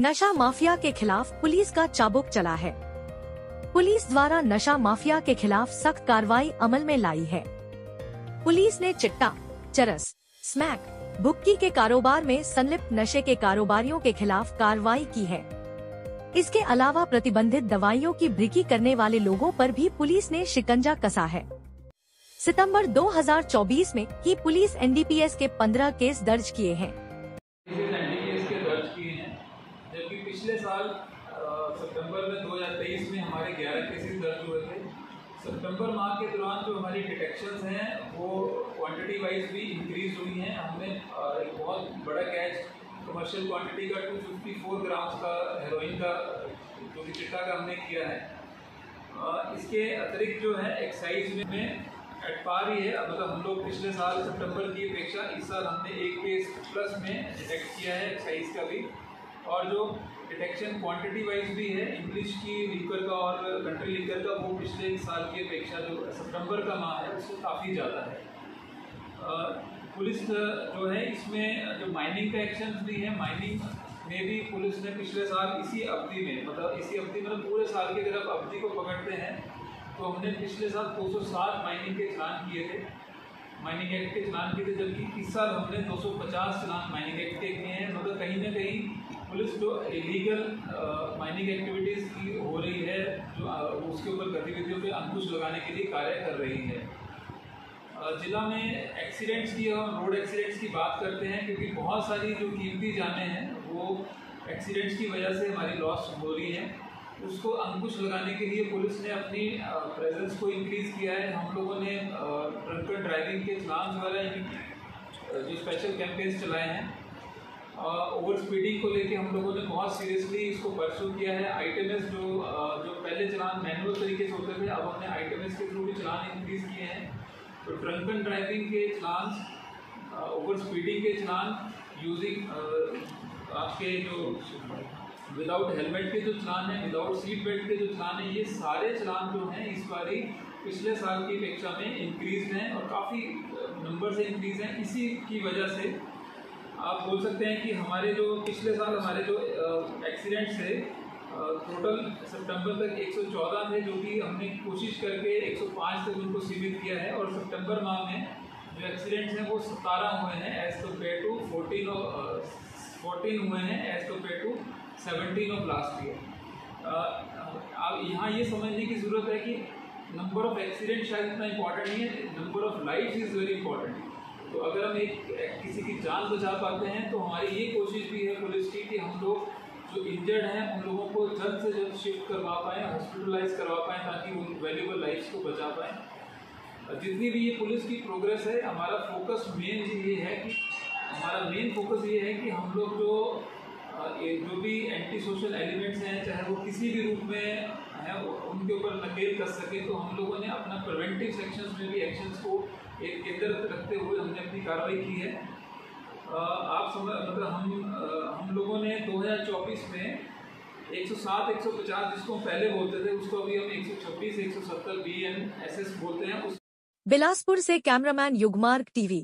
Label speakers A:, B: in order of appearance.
A: नशा माफिया के खिलाफ पुलिस का चाबुक चला है। पुलिस द्वारा नशा माफिया के खिलाफ सख्त कार्रवाई अमल में लाई है। पुलिस ने चिट्टा, चरस, स्मैक, भुक्की के कारोबार में संलिप्त नशे के कारोबारियों के खिलाफ कार्रवाई की है। इसके अलावा प्रतिबंधित दवाइयों की बिक्री करने वाले लोगों पर भी पुलिस ने शिकंजा कसा है। सितंबर 2024 में ही पुलिस एनडीपीएस के 15 केस दर्ज किए हैं।
B: जबकि पिछले साल सितंबर में 2023 में हमारे 11 केसेस दर्ज हुए थे। सितंबर माह के दौरान जो हमारी डिटेक्शंस हैं वो क्वांटिटी वाइज भी इंक्रीज हुई हैं। हमने एक बहुत बड़ा कैच कमर्शियल क्वांटिटी का 254 ग्राम्स का हेरोइन का जो कि चिट्टा का हमने किया है। इसके अतिरिक्त जो है एक्साइज में एट पार ही है। मतलब हम लोग पिछले साल सितंबर की अपेक्षा इस साल हमने एक केस प्लस में डिटेक्ट किया है एक्साइज का भी। और जो डिटेक्शन क्वांटिटी वाइज भी है इंग्लिश की लीकर का और कंट्री लीकर का, वो पिछले साल की अपेक्षा जो सितंबर का माह है उससे काफ़ी ज़्यादा है। पुलिस जो है इसमें जो माइनिंग का एक्शन भी है, माइनिंग में भी पुलिस ने पिछले साल इसी अवधि में मतलब पूरे साल की अगर आप अवधि को पकड़ते हैं तो हमने पिछले साल 207 माइनिंग के चालान किए थे, माइनिंग एक्ट के चालान किए थे। जबकि इस साल हमने 250 चालान माइनिंग एक्ट के किए हैं। मतलब कहीं ना कहीं पुलिस जो इलीगल माइनिंग एक्टिविटीज़ की हो रही है जो उसके ऊपर गतिविधियों पे अंकुश लगाने के लिए कार्य कर रही है। जिला में एक्सीडेंट्स की और रोड एक्सीडेंट्स की बात करते हैं क्योंकि बहुत सारी जो कीमती जानें हैं वो एक्सीडेंट्स की वजह से हमारी लॉस हो रही है। उसको अंकुश लगाने के लिए पुलिस ने अपनी प्रेजेंस को इंक्रीज़ किया है। हम लोगों ने ड्रंकन ड्राइविंग के चलान वगैरह जो स्पेशल कैंपेन्स चलाए हैं। ओवर स्पीडिंग को लेके हम लोगों ने बहुत सीरियसली इसको परस्यू किया है। आईटीएमएस जो पहले चलान मैनुअल तरीके से होते थे, अब हमने आईटीएमएस के थ्रू भी चलान इंक्रीज़ किए हैं। तो ड्रंकन ड्राइविंग के चलान, ओवर स्पीडिंग के चलान, यूजिंग आपके जो विदाउट हेलमेट के जो चलान है, विदाउट सीट बेल्ट के जो चलान है, ये सारे चलान जो हैं इस बारी पिछले साल की अपेक्षा में इंक्रीज हैं और काफ़ी नंबर से इंक्रीज हैं। इसी की वजह से आप बोल सकते हैं कि हमारे जो पिछले साल हमारे जो एक्सीडेंट्स थे टोटल सितंबर तक 114 थे, जो कि हमने कोशिश करके 105 तक उनको सीमित किया है। और सितंबर माह में जो एक्सीडेंट्स हैं वो 17 हुए हैं एज़ कम्पेयर टू 14 हुए हैं as compare to 17 of last year. अब यहाँ ये समझने की ज़रूरत है कि नंबर ऑफ एक्सीडेंट शायद इतना इम्पॉर्टेंट नहीं है, number of life is very important. तो अगर हम किसी की जान बचा पाते हैं तो हमारी ये कोशिश भी है पुलिस की कि हम लोग जो इंजर्ड हैं उन लोगों को जल्द से जल्द शिफ्ट करवा पाएँ, हॉस्पिटलाइज करवा पाएँ, ताकि उन वैल्यूबल लाइफ्स को बचा पाएँ। जितनी भी ये पुलिस की प्रोग्रेस है, हमारा फोकस मेन फोकस ये है कि हम लोग जो भी एंटी सोशल एलिमेंट्स हैं, चाहे वो किसी भी रूप में हैं, उनके ऊपर नकेल कस सके। तो हम लोगों ने अपना प्रिवेंटिव सेक्शंस में भी एक्शंस को एक केंद्र रखते हुए हमने अपनी कार्रवाई की है। हम लोगों ने 2024 में 107, 150 जिसको हम पहले बोलते थे उसको अभी हम 126, 170 BNSS बोलते हैं।
A: बिलासपुर से कैमरामैन युगमार्ग टीवी।